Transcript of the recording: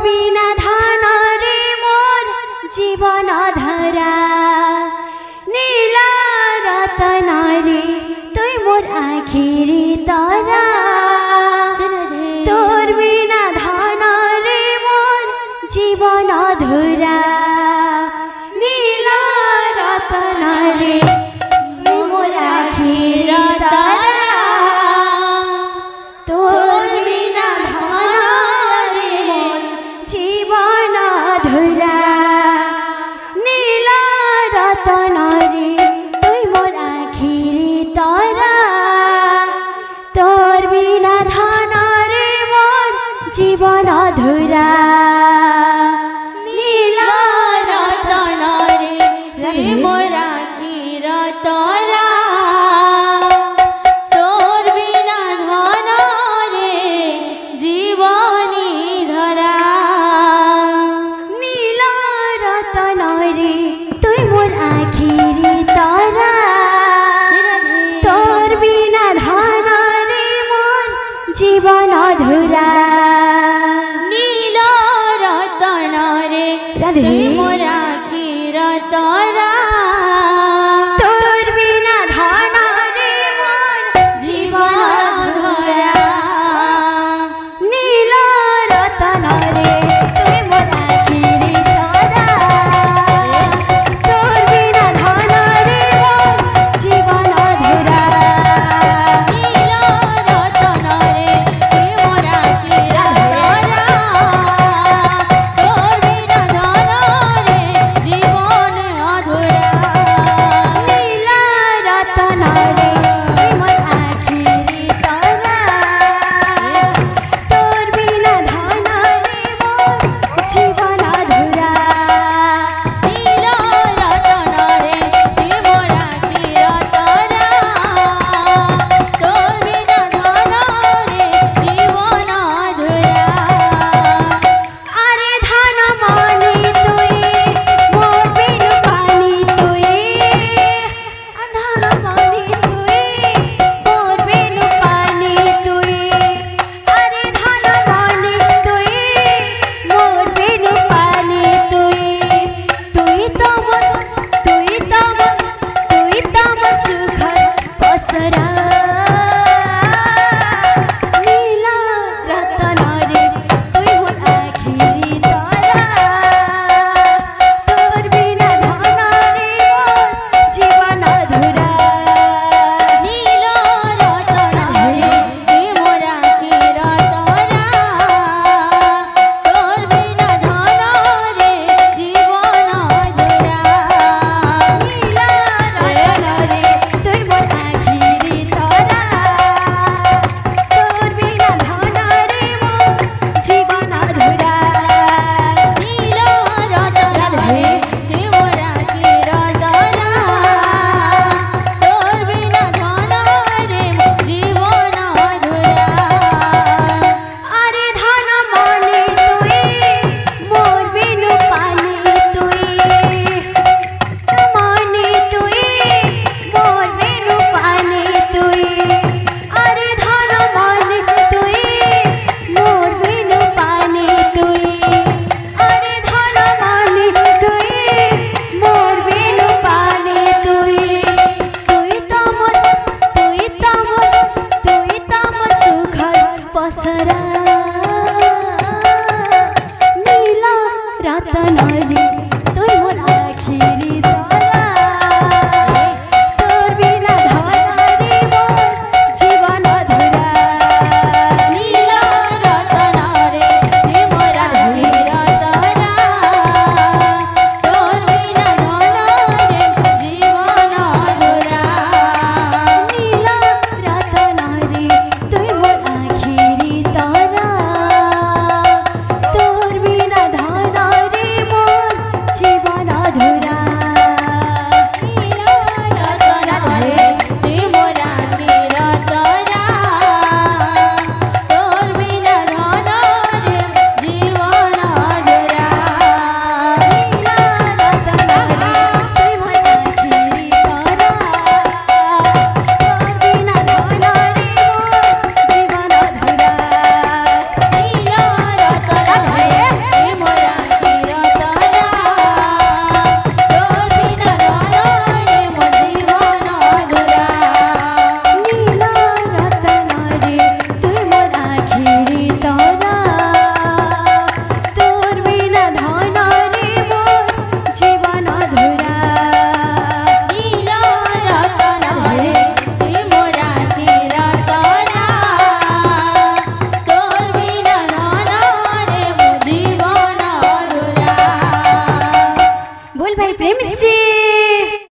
বিনা ধানরে মোর জীবন ধরা নীলা রতনরে তুই মোর আখিরি তারা তোর বিনা ধানরে মোর জীবন ধরা নীলা রতনরে তুই মোর আখিরি তারা তোর বিনা ধানরে মোর জীবন ধরা নীলা রতনরে তুই মোর আখিরি তারা তোর বিনা ধানরে মোর জীবন ধরা নীলা রতনরে তুই মোর আখিরি তারা তোর বিনা ধানরে জীবনী ধরা নীলা রতনরে তুই মোর আখিরি তারা তোর বিনা ধানরে মোর জীবন ধরা নীলা রতনরে তুই মোর আখিরি তারা তোর বিনা ধানরে মোর জীবন ধরা নীলা রতনরে তুই মোর আখিরি তারা তোর বিনা ধানরে মোর জীবন ধরা নীলা রতনরে তুই মোর আখিরি তারা তোর বিনা ধানরে জীবন ধরা নীলা রতনরে তুই মোর আখিরি তারা তোর বিনা ধানরে মোর জীবন ধরা নীলা রতনরে তুই মোর আখিরি তারা তোর বিনা ধানরে জীবন ধরা আরে ধান মানি তুই মোর বিনু পানি তুই ধান মানি তুই মোর বিনু পানি তুই আরে ধান মানি তুই মোর বিনু পানি তুই তুই তো মোর সুখর পসরা নীলা রতনরে তুই মোর আখিরি তারা তোর বিনা ধানরে মোর জীবন ধরা নীলা রতনরে তুই মোর আখিরি তারা তোর বিনা ধানরে জীবন ধরা নীলা রতনরে তুই মোর আখিরি তারা তোর বিনা ধানরে মোর জীবন ধরা নীলা রতনরে তুই মোর আখিরি তারা তোর বিনা ধানরে জীবন ধরা আরে ধান মানে তুই মোর বিনু পানি তুই মানে তুই মোর বিনু পানি তুই আরে ধান মানে তুই মোর বিনু পানি তুই আরে ধান মানে তুই মোর বিনু পানি তুই তুই তো মোর সুখর পসরা নীলা রতনরে তুই মোর আখিরি তারা তোর বিনা ধানরে মোর জীবন ধরা নীলা রতনরে তুই মোর আখিরি তারা তোর বিনা ধানরে জীবন ধরা নীলা রতনরে তুই মোর আখিরি তারা তোর বিনা ধানরে মোর प्रेम से